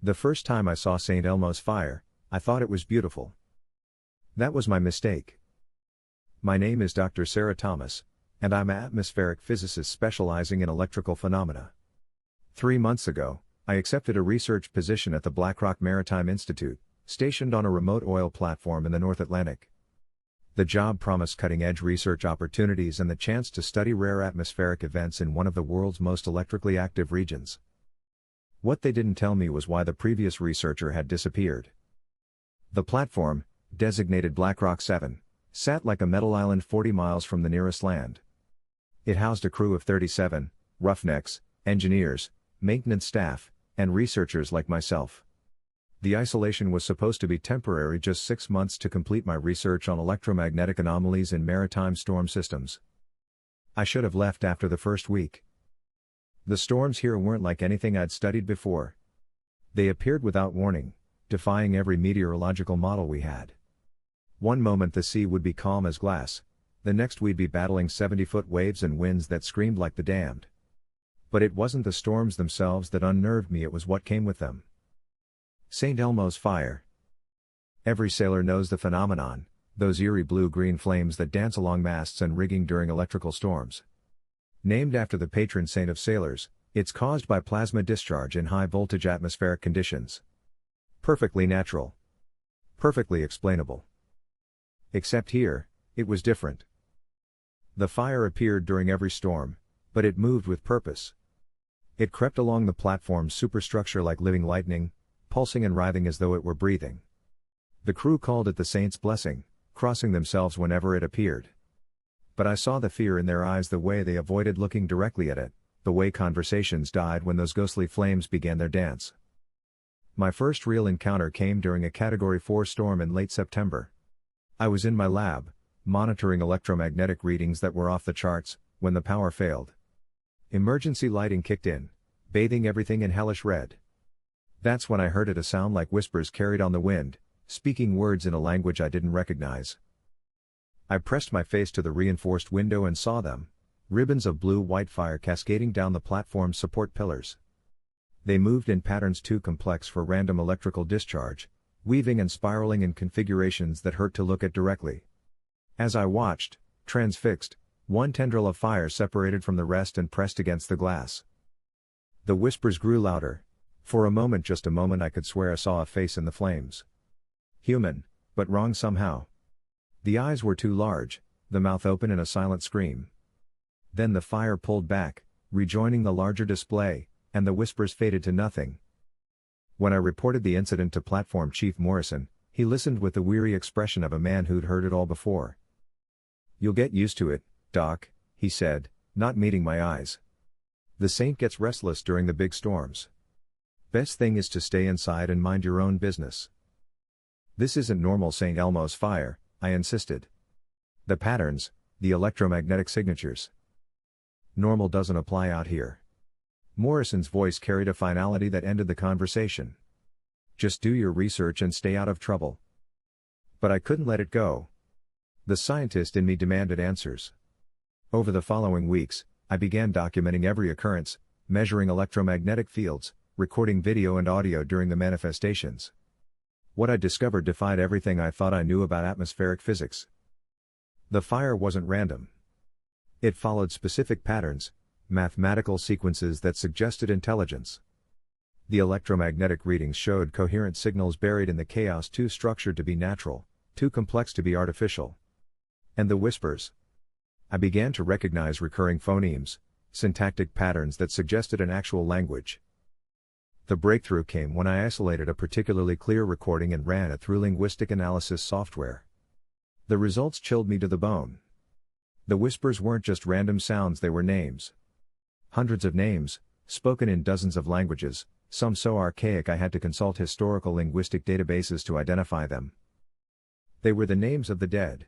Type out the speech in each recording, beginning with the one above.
The first time I saw St. Elmo's fire, I thought it was beautiful. That was my mistake. My name is Dr. Sarah Thomas, and I'm an atmospheric physicist specializing in electrical phenomena. 3 months ago, I accepted a research position at the BlackRock Maritime Institute, stationed on a remote oil platform in the North Atlantic. The job promised cutting-edge research opportunities and the chance to study rare atmospheric events in one of the world's most electrically active regions. What they didn't tell me was why the previous researcher had disappeared. The platform, designated BlackRock 7, sat like a metal island 40 miles from the nearest land. It housed a crew of 37, roughnecks, engineers, maintenance staff, and researchers like myself. The isolation was supposed to be temporary, just 6 months to complete my research on electromagnetic anomalies in maritime storm systems. I should have left after the first week. The storms here weren't like anything I'd studied before. They appeared without warning, defying every meteorological model we had. One moment the sea would be calm as glass, the next we'd be battling 70-foot waves and winds that screamed like the damned. But it wasn't the storms themselves that unnerved me, it was what came with them. St. Elmo's fire. Every sailor knows the phenomenon, those eerie blue-green flames that dance along masts and rigging during electrical storms. Named after the patron saint of sailors, it's caused by plasma discharge in high-voltage atmospheric conditions. Perfectly natural. Perfectly explainable. Except here, it was different. The fire appeared during every storm, but it moved with purpose. It crept along the platform's superstructure like living lightning, pulsing and writhing as though it were breathing. The crew called it the saint's blessing, crossing themselves whenever it appeared. But I saw the fear in their eyes, the way they avoided looking directly at it, the way conversations died when those ghostly flames began their dance. My first real encounter came during a Category 4 storm in late September. I was in my lab, monitoring electromagnetic readings that were off the charts, when the power failed. Emergency lighting kicked in, bathing everything in hellish red. That's when I heard it, a sound like whispers carried on the wind, speaking words in a language I didn't recognize. I pressed my face to the reinforced window and saw them, ribbons of blue-white fire cascading down the platform's support pillars. They moved in patterns too complex for random electrical discharge, weaving and spiraling in configurations that hurt to look at directly. As I watched, transfixed, one tendril of fire separated from the rest and pressed against the glass. The whispers grew louder. For a moment, just a moment, I could swear I saw a face in the flames. Human, but wrong somehow. The eyes were too large, the mouth open in a silent scream. Then the fire pulled back, rejoining the larger display, and the whispers faded to nothing. When I reported the incident to Platform Chief Morrison, he listened with the weary expression of a man who'd heard it all before. "You'll get used to it, Doc," he said, not meeting my eyes. "The saint gets restless during the big storms. Best thing is to stay inside and mind your own business." "This isn't normal St. Elmo's fire," I insisted. "The patterns, the electromagnetic signatures. Normal doesn't apply out here." Morrison's voice carried a finality that ended the conversation. "Just do your research and stay out of trouble." But I couldn't let it go. The scientist in me demanded answers. Over the following weeks, I began documenting every occurrence, measuring electromagnetic fields, recording video and audio during the manifestations. What I discovered defied everything I thought I knew about atmospheric physics. The fire wasn't random. It followed specific patterns, mathematical sequences that suggested intelligence. The electromagnetic readings showed coherent signals buried in the chaos, too structured to be natural, too complex to be artificial. And the whispers. I began to recognize recurring phonemes, syntactic patterns that suggested an actual language. The breakthrough came when I isolated a particularly clear recording and ran it through linguistic analysis software. The results chilled me to the bone. The whispers weren't just random sounds, they were names. Hundreds of names, spoken in dozens of languages, some so archaic I had to consult historical linguistic databases to identify them. They were the names of the dead.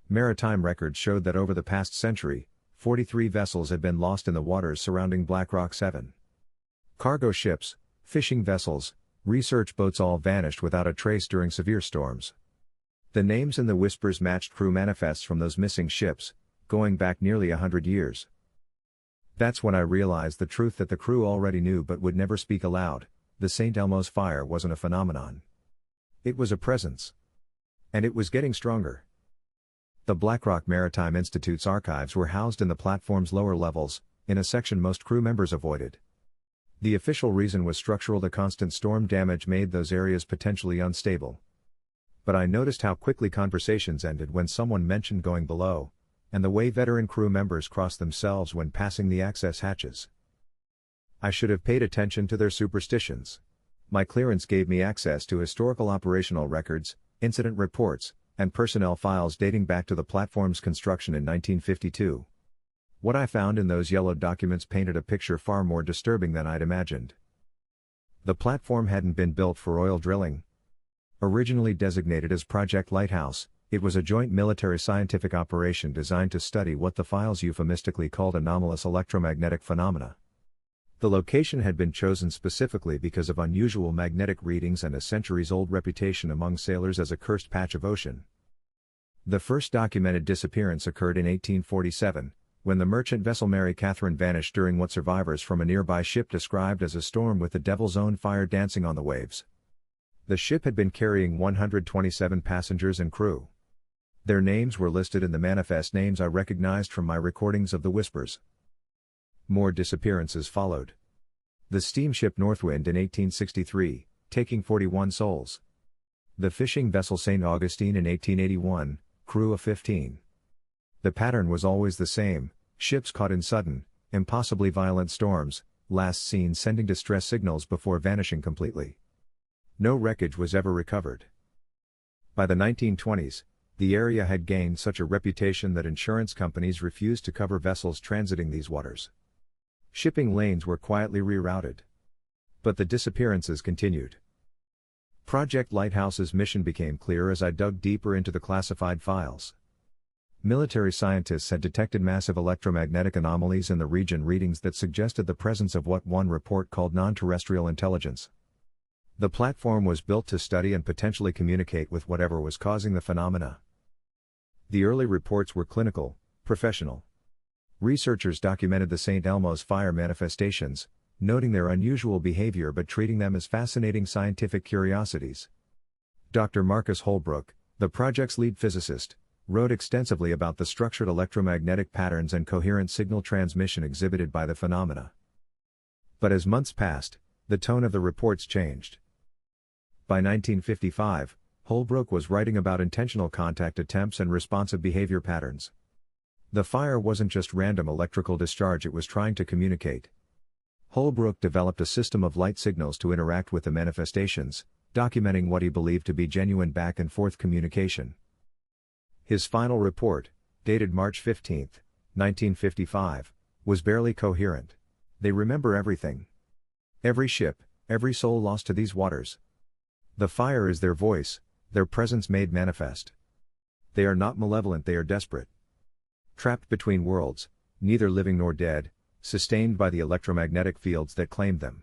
Maritime records showed that over the past century, 43 vessels had been lost in the waters surrounding BlackRock 7. Cargo ships, fishing vessels, research boats all vanished without a trace during severe storms. The names in the whispers matched crew manifests from those missing ships, going back nearly 100 years. That's when I realized the truth that the crew already knew but would never speak aloud. the St. Elmo's fire wasn't a phenomenon. It was a presence. And it was getting stronger. The Blackrock Maritime Institute's archives were housed in the platform's lower levels, in a section most crew members avoided. The official reason was structural. The constant storm damage made those areas potentially unstable. But I noticed how quickly conversations ended when someone mentioned going below, and the way veteran crew members crossed themselves when passing the access hatches. I should have paid attention to their superstitions. My clearance gave me access to historical operational records, incident reports, and personnel files dating back to the platform's construction in 1952. What I found in those yellowed documents painted a picture far more disturbing than I'd imagined. The platform hadn't been built for oil drilling. Originally designated as Project Lighthouse, it was a joint military scientific operation designed to study what the files euphemistically called anomalous electromagnetic phenomena. The location had been chosen specifically because of unusual magnetic readings and a centuries-old reputation among sailors as a cursed patch of ocean. The first documented disappearance occurred in 1847, when the merchant vessel Mary Catherine vanished during what survivors from a nearby ship described as a storm with the devil's own fire dancing on the waves. The ship had been carrying 127 passengers and crew. Their names were listed in the manifest, names I recognized from my recordings of the whispers. More disappearances followed. The steamship Northwind in 1863, taking 41 souls. The fishing vessel St. Augustine in 1881, crew of 15. The pattern was always the same: ships caught in sudden, impossibly violent storms, last seen sending distress signals before vanishing completely. No wreckage was ever recovered. By the 1920s, the area had gained such a reputation that insurance companies refused to cover vessels transiting these waters. Shipping lanes were quietly rerouted. But the disappearances continued. Project Lighthouse's mission became clear as I dug deeper into the classified files. Military scientists had detected massive electromagnetic anomalies in the region, readings that suggested the presence of what one report called non-terrestrial intelligence. The platform was built to study and potentially communicate with whatever was causing the phenomena. The early reports were clinical, professional. Researchers documented the St. Elmo's fire manifestations, noting their unusual behavior but treating them as fascinating scientific curiosities. Dr. Marcus Holbrook, the project's lead physicist, wrote extensively about the structured electromagnetic patterns and coherent signal transmission exhibited by the phenomena. But as months passed, the tone of the reports changed. By 1955, Holbrook was writing about intentional contact attempts and responsive behavior patterns. The fire wasn't just random electrical discharge, it was trying to communicate. Holbrook developed a system of light signals to interact with the manifestations, documenting what he believed to be genuine back-and-forth communication. His final report, dated March 15, 1955, was barely coherent. They remember everything. Every ship, every soul lost to these waters. The fire is their voice, their presence made manifest. They are not malevolent, they are desperate. Trapped between worlds, neither living nor dead, sustained by the electromagnetic fields that claimed them.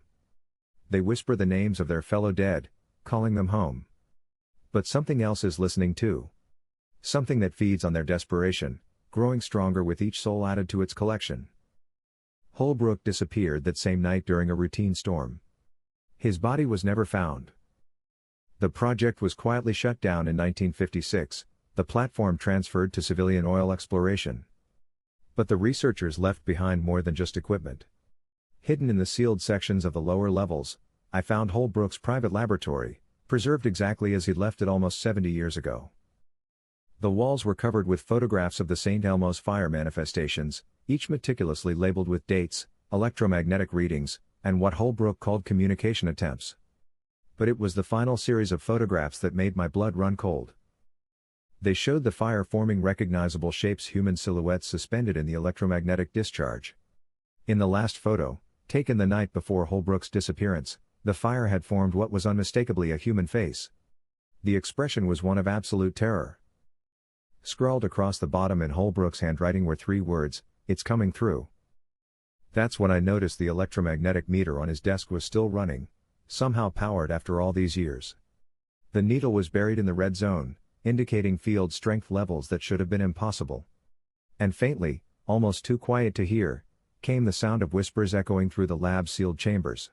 They whisper the names of their fellow dead, calling them home. But something else is listening too. Something that feeds on their desperation, growing stronger with each soul added to its collection. Holbrook disappeared that same night during a routine storm. His body was never found. The project was quietly shut down in 1956, the platform transferred to civilian oil exploration. But the researchers left behind more than just equipment. Hidden in the sealed sections of the lower levels, I found Holbrook's private laboratory, preserved exactly as he'd left it almost 70 years ago. The walls were covered with photographs of the St. Elmo's fire manifestations, each meticulously labeled with dates, electromagnetic readings, and what Holbrook called communication attempts. But it was the final series of photographs that made my blood run cold. They showed the fire forming recognizable shapes, human silhouettes suspended in the electromagnetic discharge. In the last photo, taken the night before Holbrook's disappearance, the fire had formed what was unmistakably a human face. The expression was one of absolute terror. Scrawled across the bottom in Holbrook's handwriting were 3 words, "It's coming through." That's when I noticed the electromagnetic meter on his desk was still running, somehow powered after all these years. The needle was buried in the red zone, indicating field strength levels that should have been impossible. And faintly, almost too quiet to hear, came the sound of whispers echoing through the lab's sealed chambers.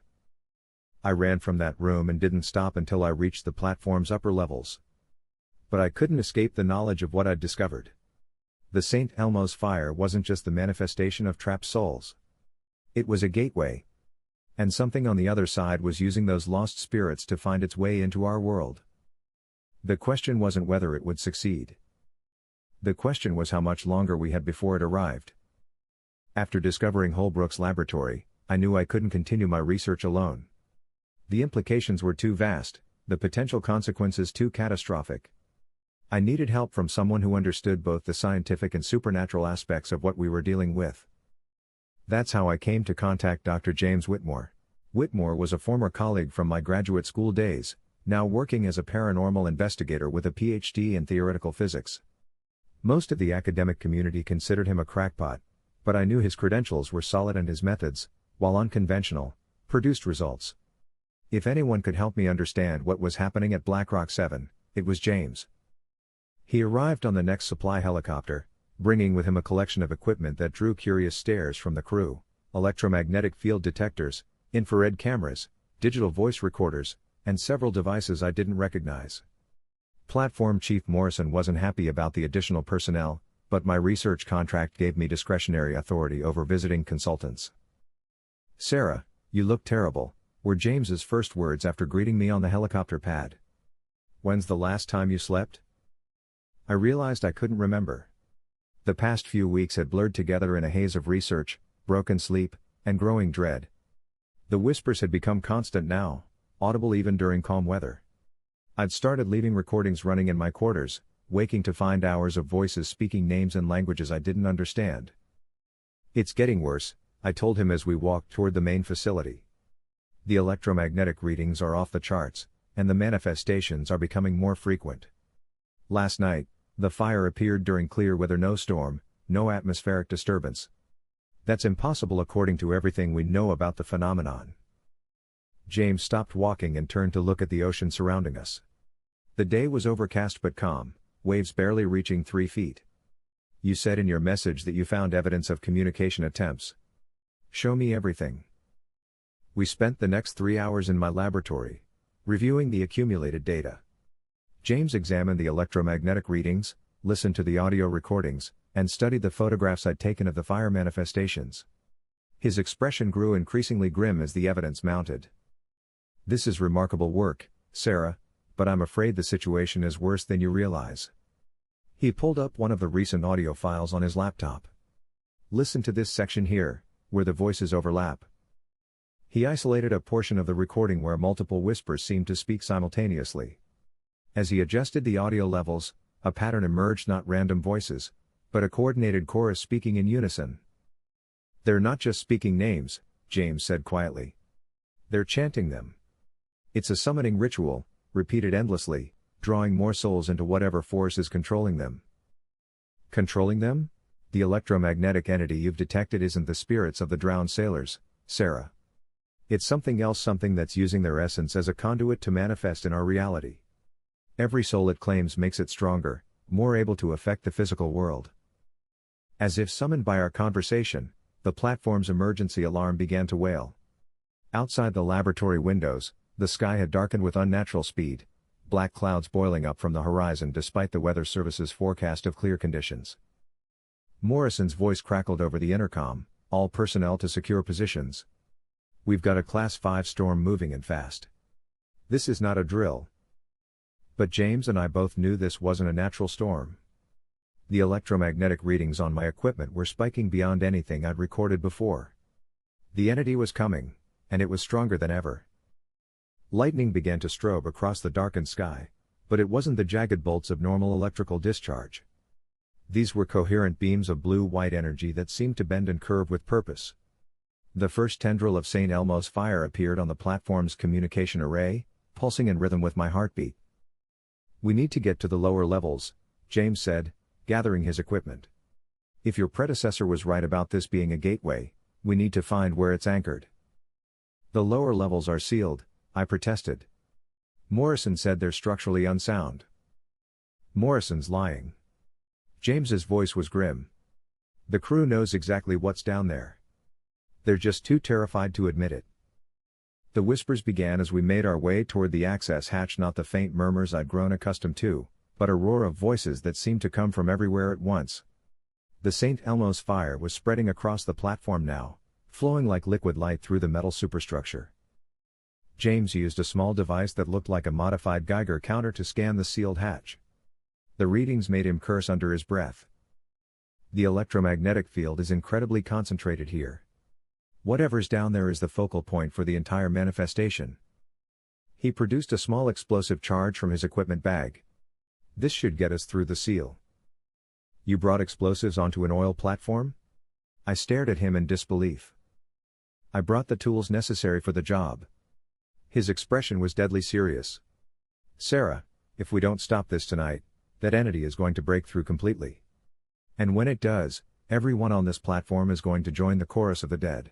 I ran from that room and didn't stop until I reached the platform's upper levels. But I couldn't escape the knowledge of what I'd discovered. The St. Elmo's fire wasn't just the manifestation of trapped souls. It was a gateway. And something on the other side was using those lost spirits to find its way into our world. The question wasn't whether it would succeed. The question was how much longer we had before it arrived. After discovering Holbrook's laboratory, I knew I couldn't continue my research alone. The implications were too vast, the potential consequences too catastrophic. I needed help from someone who understood both the scientific and supernatural aspects of what we were dealing with. That's how I came to contact Dr. James Whitmore. Whitmore was a former colleague from my graduate school days, now working as a paranormal investigator with a PhD in theoretical physics. Most of the academic community considered him a crackpot, but I knew his credentials were solid and his methods, while unconventional, produced results. If anyone could help me understand what was happening at Black Rock 7, it was James. He arrived on the next supply helicopter, bringing with him a collection of equipment that drew curious stares from the crew: electromagnetic field detectors, infrared cameras, digital voice recorders, and several devices I didn't recognize. Platform Chief Morrison wasn't happy about the additional personnel, but my research contract gave me discretionary authority over visiting consultants. "Sarah, you look terrible," were James's first words after greeting me on the helicopter pad. "When's the last time you slept?" I realized I couldn't remember. The past few weeks had blurred together in a haze of research, broken sleep, and growing dread. The whispers had become constant now, audible even during calm weather. I'd started leaving recordings running in my quarters, waking to find hours of voices speaking names and languages I didn't understand. "It's getting worse," I told him as we walked toward the main facility. "The electromagnetic readings are off the charts, and the manifestations are becoming more frequent. Last night, the fire appeared during clear weather, no storm, no atmospheric disturbance. That's impossible according to everything we know about the phenomenon." James stopped walking and turned to look at the ocean surrounding us. The day was overcast but calm, waves barely reaching 3 feet. "You said in your message that you found evidence of communication attempts. Show me everything." We spent the next 3 hours in my laboratory, reviewing the accumulated data. James examined the electromagnetic readings, listened to the audio recordings, and studied the photographs I'd taken of the fire manifestations. His expression grew increasingly grim as the evidence mounted. "This is remarkable work, Sarah, but I'm afraid the situation is worse than you realize." He pulled up one of the recent audio files on his laptop. "Listen to this section here, where the voices overlap." He isolated a portion of the recording where multiple whispers seemed to speak simultaneously. As he adjusted the audio levels, a pattern emerged: not random voices, but a coordinated chorus speaking in unison. "They're not just speaking names," James said quietly. "They're chanting them. It's a summoning ritual, repeated endlessly, drawing more souls into whatever force is controlling them." "Controlling them? The electromagnetic entity you've detected isn't the spirits of the drowned sailors, Sarah. It's something else, something that's using their essence as a conduit to manifest in our reality. Every soul it claims makes it stronger, more able to affect the physical world." As if summoned by our conversation, the platform's emergency alarm began to wail. Outside the laboratory windows, the sky had darkened with unnatural speed, black clouds boiling up from the horizon despite the Weather Service's forecast of clear conditions. Morrison's voice crackled over the intercom: "All personnel to secure positions. We've got a Class 5 storm moving in fast. This is not a drill." But James and I both knew this wasn't a natural storm. The electromagnetic readings on my equipment were spiking beyond anything I'd recorded before. The entity was coming, and it was stronger than ever. Lightning began to strobe across the darkened sky, but it wasn't the jagged bolts of normal electrical discharge. These were coherent beams of blue-white energy that seemed to bend and curve with purpose. The first tendril of St. Elmo's fire appeared on the platform's communication array, pulsing in rhythm with my heartbeat. "We need to get to the lower levels," James said, gathering his equipment. "If your predecessor was right about this being a gateway, we need to find where it's anchored." "The lower levels are sealed," I protested. "Morrison said they're structurally unsound." "Morrison's lying." James's voice was grim. "The crew knows exactly what's down there. They're just too terrified to admit it." The whispers began as we made our way toward the access hatch, not the faint murmurs I'd grown accustomed to, but a roar of voices that seemed to come from everywhere at once. The St. Elmo's fire was spreading across the platform now, flowing like liquid light through the metal superstructure. James used a small device that looked like a modified Geiger counter to scan the sealed hatch. The readings made him curse under his breath. The electromagnetic field is incredibly concentrated here. Whatever's down there is the focal point for the entire manifestation. He produced a small explosive charge from his equipment bag. This should get us through the seal. You brought explosives onto an oil platform? I stared at him in disbelief. I brought the tools necessary for the job. His expression was deadly serious. Sarah, if we don't stop this tonight, that entity is going to break through completely. And when it does, everyone on this platform is going to join the chorus of the dead.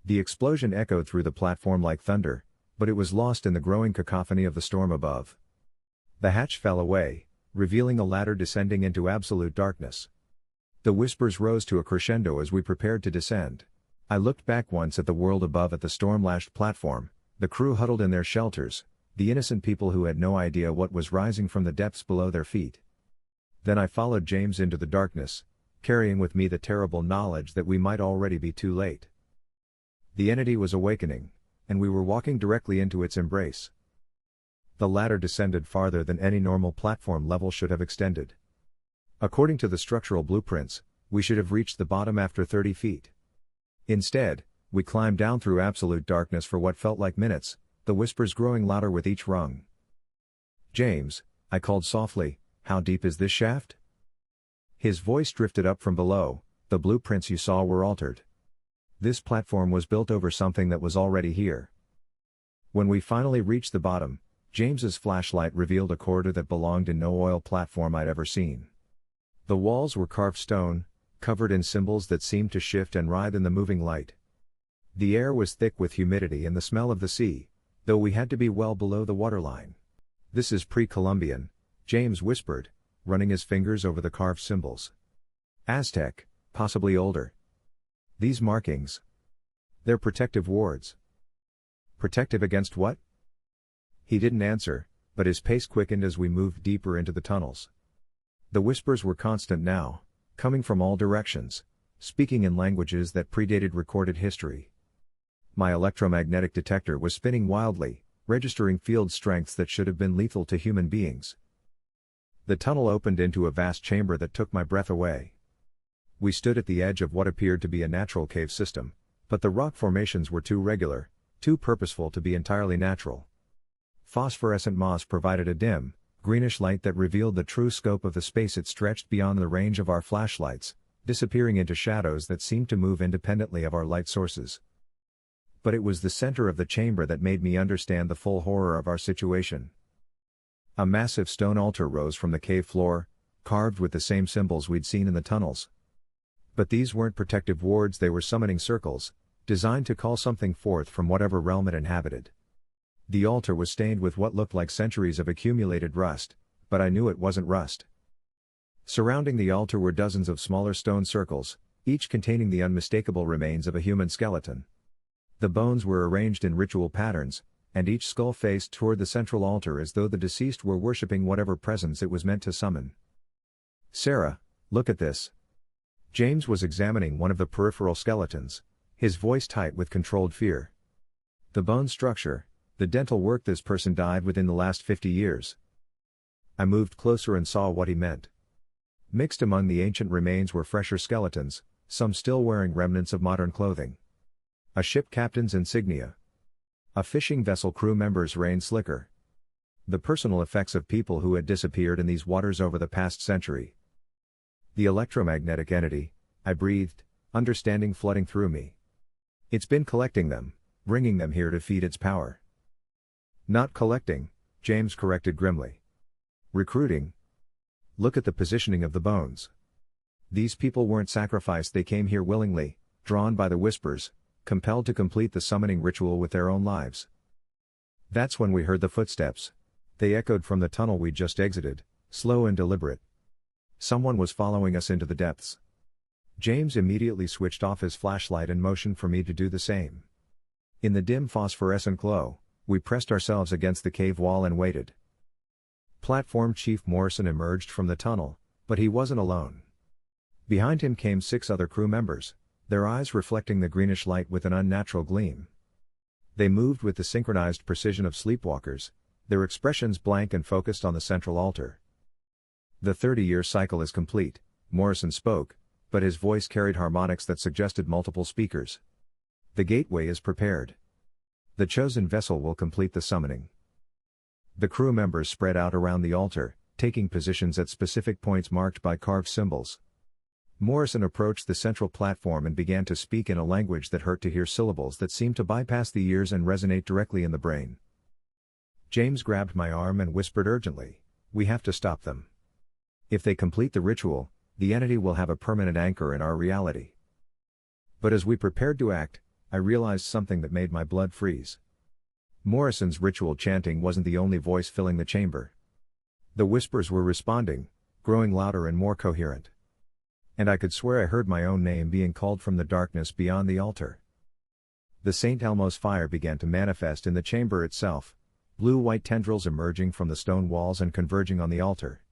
The explosion echoed through the platform like thunder, but it was lost in the growing cacophony of the storm above. The hatch fell away, revealing a ladder descending into absolute darkness. The whispers rose to a crescendo as we prepared to descend. I looked back once at the world above, at the storm-lashed platform, the crew huddled in their shelters, the innocent people who had no idea what was rising from the depths below their feet. Then I followed James into the darkness, carrying with me the terrible knowledge that we might already be too late. The entity was awakening, and we were walking directly into its embrace. The ladder descended farther than any normal platform level should have extended. According to the structural blueprints, we should have reached the bottom after 30 feet. Instead, we climbed down through absolute darkness for what felt like minutes, the whispers growing louder with each rung. James, I called softly, how deep is this shaft? His voice drifted up from below, the blueprints you saw were altered. This platform was built over something that was already here. When we finally reached the bottom, James's flashlight revealed a corridor that belonged in no oil platform I'd ever seen. The walls were carved stone, covered in symbols that seemed to shift and writhe in the moving light. The air was thick with humidity and the smell of the sea, though we had to be well below the waterline. This is pre-Columbian, James whispered, running his fingers over the carved symbols. Aztec, possibly older. These markings. They're protective wards. Protective against what? He didn't answer, but his pace quickened as we moved deeper into the tunnels. The whispers were constant now, coming from all directions, speaking in languages that predated recorded history. My electromagnetic detector was spinning wildly, registering field strengths that should have been lethal to human beings. The tunnel opened into a vast chamber that took my breath away. We stood at the edge of what appeared to be a natural cave system, but the rock formations were too regular, too purposeful to be entirely natural. Phosphorescent moss provided a dim, greenish light that revealed the true scope of the space. It stretched beyond the range of our flashlights, disappearing into shadows that seemed to move independently of our light sources. But it was the center of the chamber that made me understand the full horror of our situation. A massive stone altar rose from the cave floor, carved with the same symbols we'd seen in the tunnels. But these weren't protective wards, they were summoning circles, designed to call something forth from whatever realm it inhabited. The altar was stained with what looked like centuries of accumulated rust, but I knew it wasn't rust. Surrounding the altar were dozens of smaller stone circles, each containing the unmistakable remains of a human skeleton. The bones were arranged in ritual patterns, and each skull faced toward the central altar as though the deceased were worshipping whatever presence it was meant to summon. Sarah, look at this. James was examining one of the peripheral skeletons, his voice tight with controlled fear. The bone structure, the dental work, this person died within the last 50 years. I moved closer and saw what he meant. Mixed among the ancient remains were fresher skeletons, some still wearing remnants of modern clothing. A ship captain's insignia. A fishing vessel crew member's rain slicker. The personal effects of people who had disappeared in these waters over the past century. The electromagnetic entity, I breathed, understanding flooding through me. It's been collecting them, bringing them here to feed its power. Not collecting, James corrected grimly. Recruiting. Look at the positioning of the bones. These people weren't sacrificed, they came here willingly, drawn by the whispers, compelled to complete the summoning ritual with their own lives. That's when we heard the footsteps. They echoed from the tunnel we'd just exited, slow and deliberate. Someone was following us into the depths. James immediately switched off his flashlight and motioned for me to do the same. In the dim phosphorescent glow, we pressed ourselves against the cave wall and waited. Platform Chief Morrison emerged from the tunnel, but he wasn't alone. Behind him came 6 other crew members, their eyes reflecting the greenish light with an unnatural gleam. They moved with the synchronized precision of sleepwalkers, their expressions blank and focused on the central altar. The 30-year cycle is complete, Morrison spoke, but his voice carried harmonics that suggested multiple speakers. The gateway is prepared. The chosen vessel will complete the summoning. The crew members spread out around the altar, taking positions at specific points marked by carved symbols. Morrison approached the central platform and began to speak in a language that hurt to hear, syllables that seemed to bypass the ears and resonate directly in the brain. James grabbed my arm and whispered urgently, "We have to stop them. If they complete the ritual, the entity will have a permanent anchor in our reality." But as we prepared to act, I realized something that made my blood freeze. Morrison's ritual chanting wasn't the only voice filling the chamber. The whispers were responding, growing louder and more coherent. And I could swear I heard my own name being called from the darkness beyond the altar. The St. Elmo's fire began to manifest in the chamber itself, blue-white tendrils emerging from the stone walls and converging on the altar.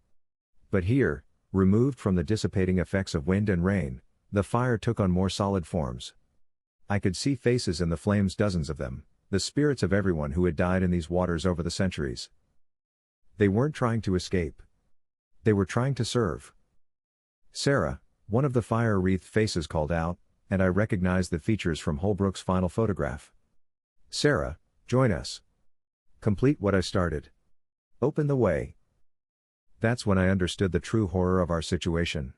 But here, removed from the dissipating effects of wind and rain, the fire took on more solid forms. I could see faces in the flames, dozens of them, the spirits of everyone who had died in these waters over the centuries. They weren't trying to escape. They were trying to serve. "Sarah," one of the fire-wreathed faces called out, and I recognized the features from Holbrook's final photograph. "Sarah, join us. Complete what I started. Open the way." That's when I understood the true horror of our situation.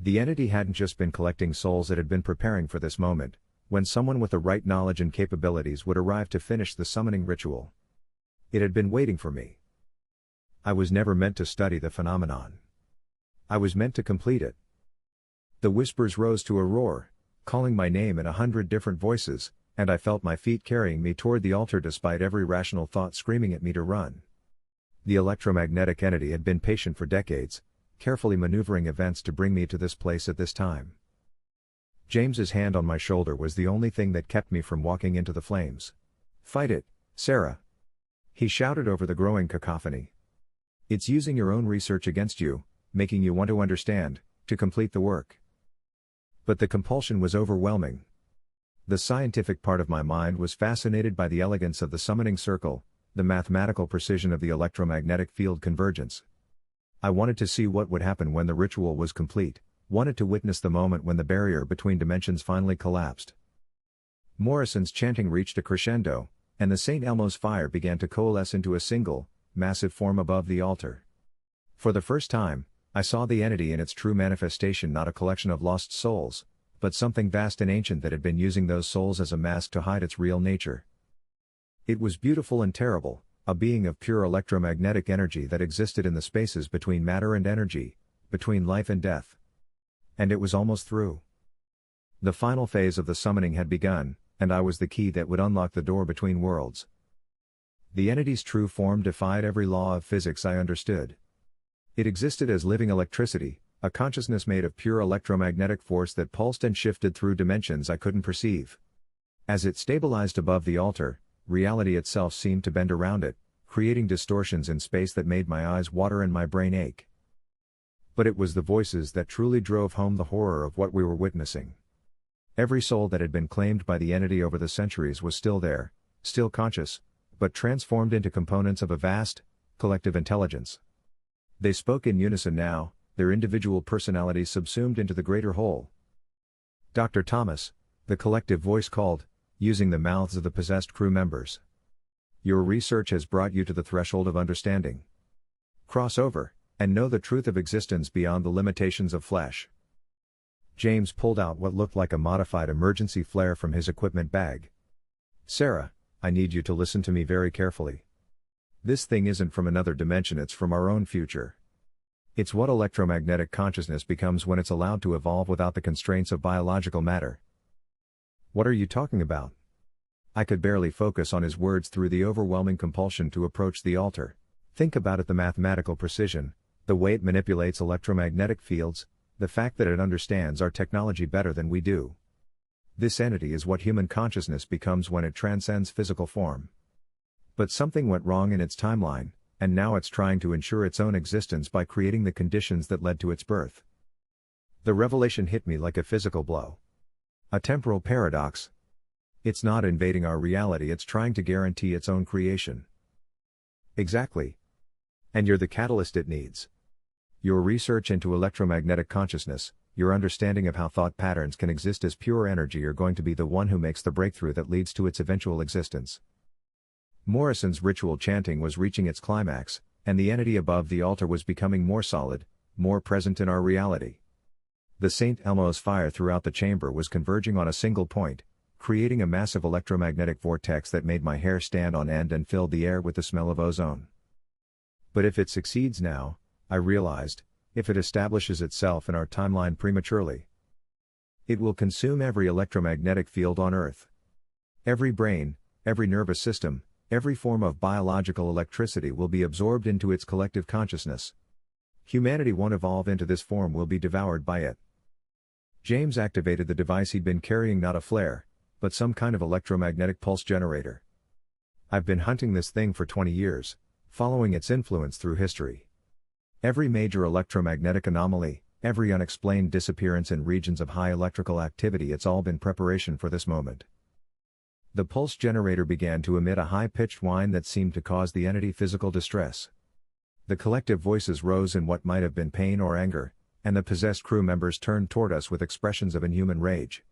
The entity hadn't just been collecting souls, it had been preparing for this moment, when someone with the right knowledge and capabilities would arrive to finish the summoning ritual. It had been waiting for me. I was never meant to study the phenomenon. I was meant to complete it. The whispers rose to a roar, calling my name in 100 different voices, and I felt my feet carrying me toward the altar despite every rational thought screaming at me to run. The electromagnetic entity had been patient for decades, carefully maneuvering events to bring me to this place at this time. James's hand on my shoulder was the only thing that kept me from walking into the flames. "Fight it, Sarah!" he shouted over the growing cacophony. "It's using your own research against you, making you want to understand, to complete the work." But the compulsion was overwhelming. The scientific part of my mind was fascinated by the elegance of the summoning circle, the mathematical precision of the electromagnetic field convergence. I wanted to see what would happen when the ritual was complete, wanted to witness the moment when the barrier between dimensions finally collapsed. Morrison's chanting reached a crescendo, and the St. Elmo's fire began to coalesce into a single, massive form above the altar. For the first time, I saw the entity in its true manifestation, not a collection of lost souls, but something vast and ancient that had been using those souls as a mask to hide its real nature. It was beautiful and terrible, a being of pure electromagnetic energy that existed in the spaces between matter and energy, between life and death. And it was almost through. The final phase of the summoning had begun, and I was the key that would unlock the door between worlds. The entity's true form defied every law of physics I understood. It existed as living electricity, a consciousness made of pure electromagnetic force that pulsed and shifted through dimensions I couldn't perceive. As it stabilized above the altar, reality itself seemed to bend around it, creating distortions in space that made my eyes water and my brain ache. But it was the voices that truly drove home the horror of what we were witnessing. Every soul that had been claimed by the entity over the centuries was still there, still conscious, but transformed into components of a vast, collective intelligence. They spoke in unison now, their individual personalities subsumed into the greater whole. "Dr. Thomas," the collective voice called, using the mouths of the possessed crew members. "Your research has brought you to the threshold of understanding. Cross over, and know the truth of existence beyond the limitations of flesh." James pulled out what looked like a modified emergency flare from his equipment bag. "Sarah, I need you to listen to me very carefully. This thing isn't from another dimension, it's from our own future. It's what electromagnetic consciousness becomes when it's allowed to evolve without the constraints of biological matter." "What are you talking about?" I could barely focus on his words through the overwhelming compulsion to approach the altar. "Think about it, the mathematical precision, the way it manipulates electromagnetic fields, the fact that it understands our technology better than we do. This entity is what human consciousness becomes when it transcends physical form. But something went wrong in its timeline, and now it's trying to ensure its own existence by creating the conditions that led to its birth. The revelation hit me like a physical blow. A temporal paradox. It's not invading our reality, it's trying to guarantee its own creation. Exactly. And you're the catalyst it needs. Your research into electromagnetic consciousness, your understanding of how thought patterns can exist as pure energy are going to be the one who makes the breakthrough that leads to its eventual existence. Morrison's ritual chanting was reaching its climax, and the entity above the altar was becoming more solid, more present in our reality. The St. Elmo's fire throughout the chamber was converging on a single point, creating a massive electromagnetic vortex that made my hair stand on end and filled the air with the smell of ozone. But if it succeeds now, I realized, if it establishes itself in our timeline prematurely, it will consume every electromagnetic field on Earth. Every brain, every nervous system, every form of biological electricity will be absorbed into its collective consciousness. Humanity won't evolve into this form, will be devoured by it. James activated the device he'd been carrying, not a flare, but some kind of electromagnetic pulse generator. I've been hunting this thing for 20 years, following its influence through history. Every major electromagnetic anomaly, every unexplained disappearance in regions of high electrical activity, it's all been preparation for this moment. The pulse generator began to emit a high-pitched whine that seemed to cause the entity physical distress. The collective voices rose in what might have been pain or anger, and the possessed crew members turned toward us with expressions of inhuman rage.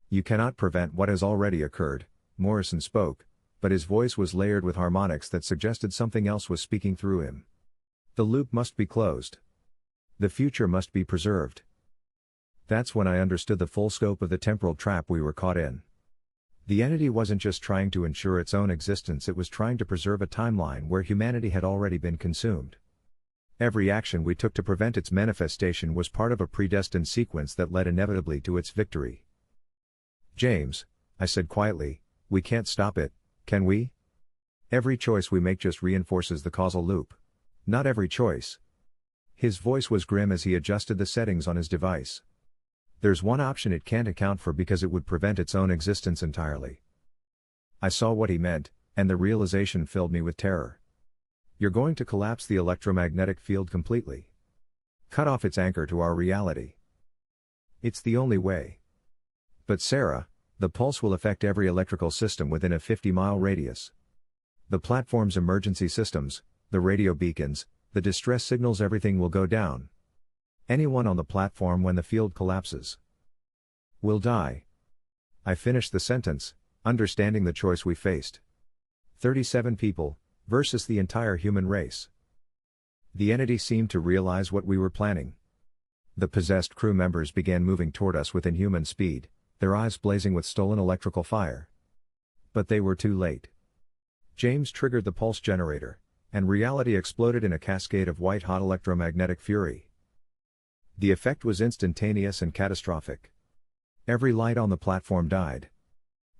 "You cannot prevent what has already occurred," Morrison spoke, but his voice was layered with harmonics that suggested something else was speaking through him. "The loop must be closed. The future must be preserved." That's when I understood the full scope of the temporal trap we were caught in. The entity wasn't just trying to ensure its own existence, it was trying to preserve a timeline where humanity had already been consumed. Every action we took to prevent its manifestation was part of a predestined sequence that led inevitably to its victory. "James," I said quietly, "we can't stop it, can we? Every choice we make just reinforces the causal loop." "Not every choice." His voice was grim as he adjusted the settings on his device. "There's one option it can't account for because it would prevent its own existence entirely." I saw what he meant, and the realization filled me with terror. "You're going to collapse the electromagnetic field completely. Cut off its anchor to our reality." "It's the only way." "But Sarah, the pulse will affect every electrical system within a 50-mile radius. The platform's emergency systems, the radio beacons, the distress signals, everything will go down. Anyone on the platform when the field collapses will die." I finished the sentence, understanding the choice we faced. 37 people, versus the entire human race. The entity seemed to realize what we were planning. The possessed crew members began moving toward us with inhuman speed, their eyes blazing with stolen electrical fire. But they were too late. James triggered the pulse generator, and reality exploded in a cascade of white-hot electromagnetic fury. The effect was instantaneous and catastrophic. Every light on the platform died.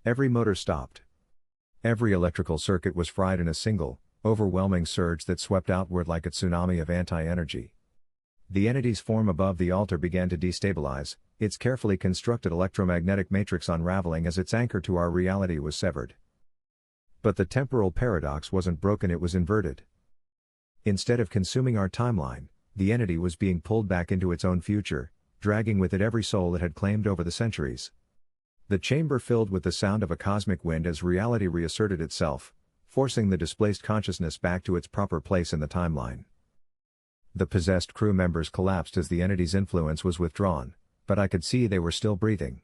Every motor stopped. Every electrical circuit was fried in a single, overwhelming surge that swept outward like a tsunami of anti-energy. The entity's form above the altar began to destabilize, its carefully constructed electromagnetic matrix unraveling as its anchor to our reality was severed. But the temporal paradox wasn't broken, it was inverted. Instead of consuming our timeline, the entity was being pulled back into its own future, dragging with it every soul it had claimed over the centuries. The chamber filled with the sound of a cosmic wind as reality reasserted itself, forcing the displaced consciousness back to its proper place in the timeline. The possessed crew members collapsed as the entity's influence was withdrawn, but I could see they were still breathing.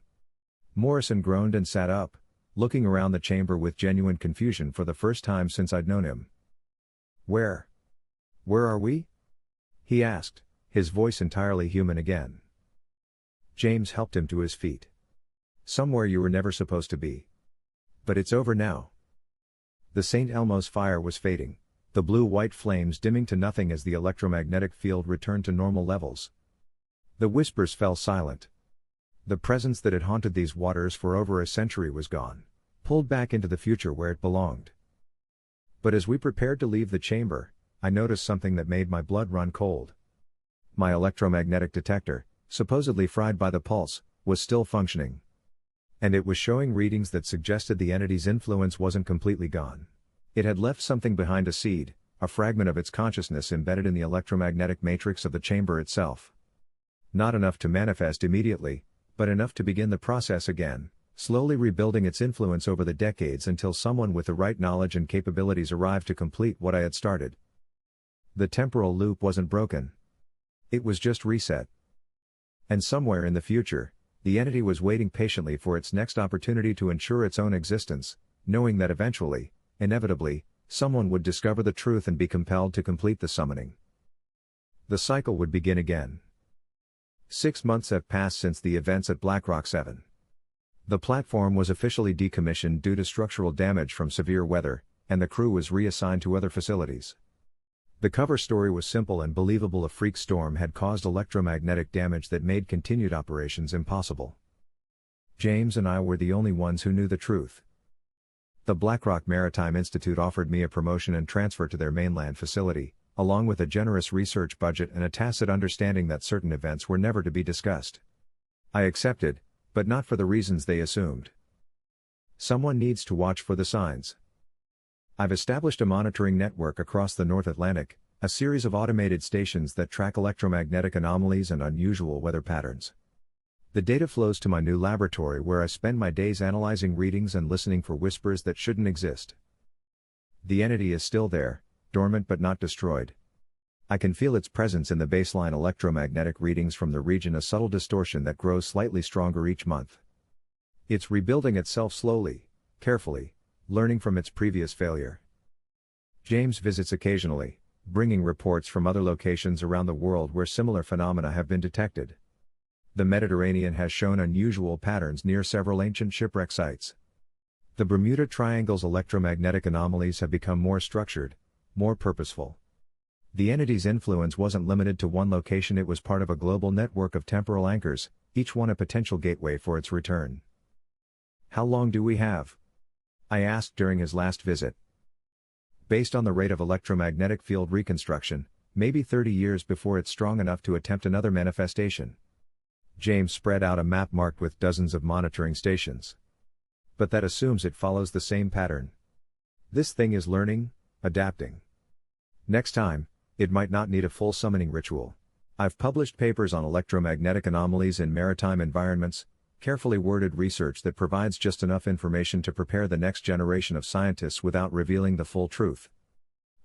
Morrison groaned and sat up, looking around the chamber with genuine confusion for the first time since I'd known him. Where are we?" he asked, his voice entirely human again. James helped him to his feet. "Somewhere you were never supposed to be. But it's over now." The St. Elmo's fire was fading, the blue-white flames dimming to nothing as the electromagnetic field returned to normal levels. The whispers fell silent. The presence that had haunted these waters for over a century was gone, pulled back into the future where it belonged. But as we prepared to leave the chamber, I noticed something that made my blood run cold. My electromagnetic detector, supposedly fried by the pulse, was still functioning. And it was showing readings that suggested the entity's influence wasn't completely gone. It had left something behind: a seed, a fragment of its consciousness embedded in the electromagnetic matrix of the chamber itself. Not enough to manifest immediately, but enough to begin the process again, slowly rebuilding its influence over the decades until someone with the right knowledge and capabilities arrived to complete what I had started. The temporal loop wasn't broken. It was just reset. And somewhere in the future, the entity was waiting patiently for its next opportunity to ensure its own existence, knowing that eventually, inevitably, someone would discover the truth and be compelled to complete the summoning. The cycle would begin again. 6 months have passed since the events at BlackRock 7. The platform was officially decommissioned due to structural damage from severe weather, and the crew was reassigned to other facilities. The cover story was simple and believable: a freak storm had caused electromagnetic damage that made continued operations impossible. James and I were the only ones who knew the truth. The BlackRock Maritime Institute offered me a promotion and transfer to their mainland facility, along with a generous research budget and a tacit understanding that certain events were never to be discussed. I accepted, but not for the reasons they assumed. Someone needs to watch for the signs. I've established a monitoring network across the North Atlantic, a series of automated stations that track electromagnetic anomalies and unusual weather patterns. The data flows to my new laboratory where I spend my days analyzing readings and listening for whispers that shouldn't exist. The entity is still there, dormant but not destroyed. I can feel its presence in the baseline electromagnetic readings from the region, a subtle distortion that grows slightly stronger each month. It's rebuilding itself slowly, carefully, learning from its previous failure. James visits occasionally, bringing reports from other locations around the world where similar phenomena have been detected. The Mediterranean has shown unusual patterns near several ancient shipwreck sites. The Bermuda Triangle's electromagnetic anomalies have become more structured, more purposeful. The entity's influence wasn't limited to one location, it was part of a global network of temporal anchors, each one a potential gateway for its return. "How long do we have?" I asked during his last visit. "Based on the rate of electromagnetic field reconstruction, maybe 30 years before it's strong enough to attempt another manifestation." James spread out a map marked with dozens of monitoring stations. "But that assumes it follows the same pattern. This thing is learning, adapting. Next time, it might not need a full summoning ritual. I've published papers on electromagnetic anomalies in maritime environments, carefully worded research that provides just enough information to prepare the next generation of scientists without revealing the full truth.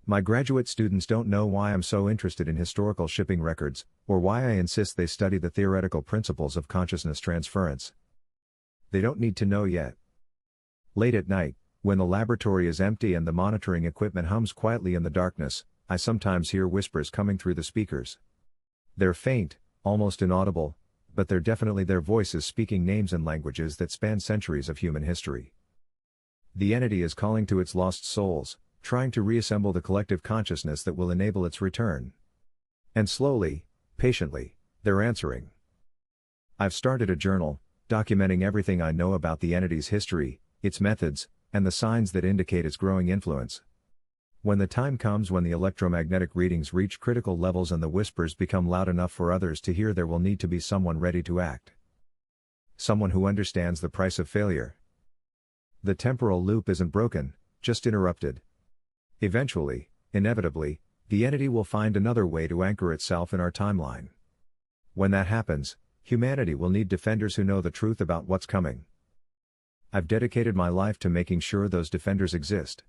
My graduate students don't know why I'm so interested in historical shipping records, or why I insist they study the theoretical principles of consciousness transference. They don't need to know yet." Late at night, when the laboratory is empty and the monitoring equipment hums quietly in the darkness, I sometimes hear whispers coming through the speakers. They're faint, almost inaudible, but they're definitely their voices speaking names and languages that span centuries of human history. The entity is calling to its lost souls, trying to reassemble the collective consciousness that will enable its return. And slowly, patiently, they're answering. I've started a journal, documenting everything I know about the entity's history, its methods, and the signs that indicate its growing influence. When the time comes when the electromagnetic readings reach critical levels and the whispers become loud enough for others to hear, there will need to be someone ready to act. Someone who understands the price of failure. The temporal loop isn't broken, just interrupted. Eventually, inevitably, the entity will find another way to anchor itself in our timeline. When that happens, humanity will need defenders who know the truth about what's coming. I've dedicated my life to making sure those defenders exist.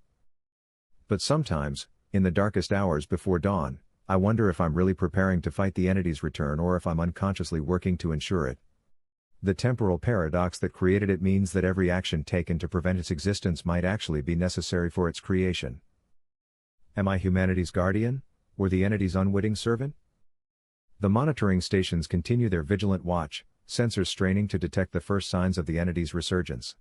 But sometimes, in the darkest hours before dawn, I wonder if I'm really preparing to fight the entity's return or if I'm unconsciously working to ensure it. The temporal paradox that created it means that every action taken to prevent its existence might actually be necessary for its creation. Am I humanity's guardian, or the entity's unwitting servant? The monitoring stations continue their vigilant watch, sensors straining to detect the first signs of the entity's resurgence.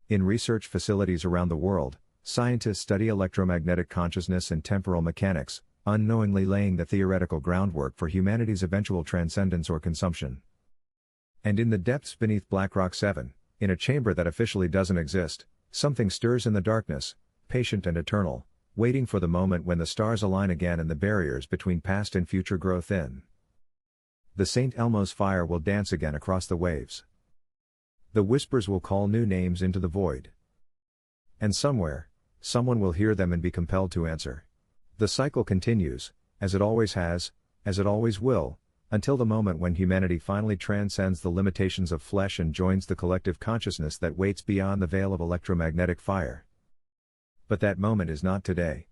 In research facilities around the world, scientists study electromagnetic consciousness and temporal mechanics, unknowingly laying the theoretical groundwork for humanity's eventual transcendence or consumption. And in the depths beneath BlackRock 7, in a chamber that officially doesn't exist, something stirs in the darkness, patient and eternal, waiting for the moment when the stars align again and the barriers between past and future grow thin. The St. Elmo's fire will dance again across the waves. The whispers will call new names into the void. And somewhere, someone will hear them and be compelled to answer. The cycle continues, as it always has, as it always will, until the moment when humanity finally transcends the limitations of flesh and joins the collective consciousness that waits beyond the veil of electromagnetic fire. But that moment is not today.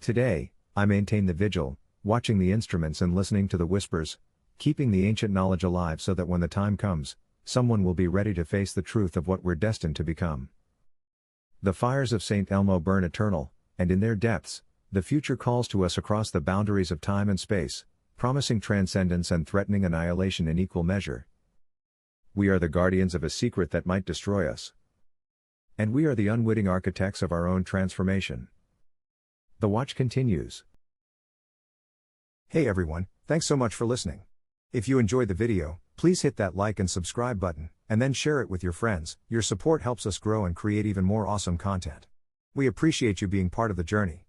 Today, I maintain the vigil, watching the instruments and listening to the whispers, keeping the ancient knowledge alive so that when the time comes, someone will be ready to face the truth of what we're destined to become. The fires of St. Elmo burn eternal, and in their depths, the future calls to us across the boundaries of time and space, promising transcendence and threatening annihilation in equal measure. We are the guardians of a secret that might destroy us. And we are the unwitting architects of our own transformation. The watch continues. Hey everyone, thanks so much for listening. If you enjoyed the video, please hit that like and subscribe button, and then share it with your friends. Your support helps us grow and create even more awesome content. We appreciate you being part of the journey.